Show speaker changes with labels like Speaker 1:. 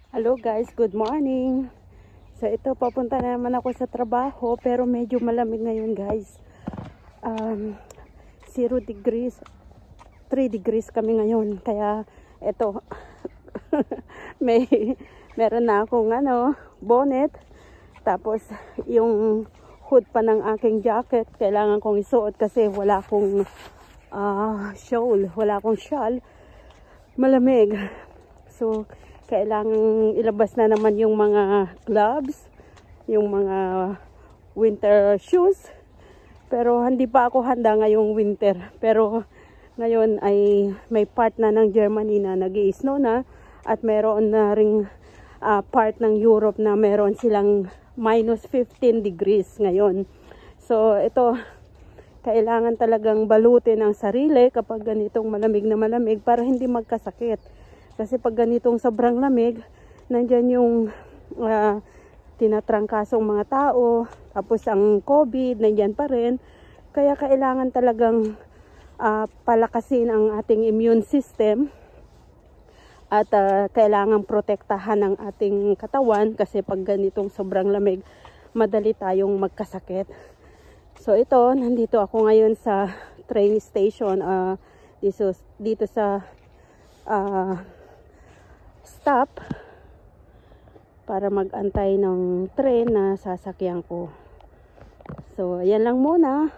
Speaker 1: Hello guys, good morning. So ito, papunta na naman ako sa trabaho pero medyo malamig ngayon guys. 0 degrees, 3 degrees kami ngayon. Kaya ito, meron na akong bonnet. Tapos yung hood pa ng aking jacket, kailangan kong isuot kasi wala akong shawl, wala akong shawl. Malamig. So kailangan ilabas na naman yung mga gloves, yung mga winter shoes. Pero hindi pa ako handa ngayong winter. Pero ngayon ay may part na ng Germany na nag-i-snow na. At meron na ring part ng Europe na meron silang minus 15 degrees ngayon. So ito, kailangan talagang balutin ang sarili kapag ganitong malamig na malamig para hindi magkasakit. Kasi pag ganitong sobrang lamig, nandyan yung tinatrangkasong mga tao, tapos ang COVID, nandyan pa rin. Kaya kailangan talagang palakasin ang ating immune system at kailangan protektahan ang ating katawan kasi pag ganitong sobrang lamig, madali tayong magkasakit. So ito, nandito ako ngayon sa train station dito sa stop para mag-antay ng train na sasakyan ko. So, ayan lang muna.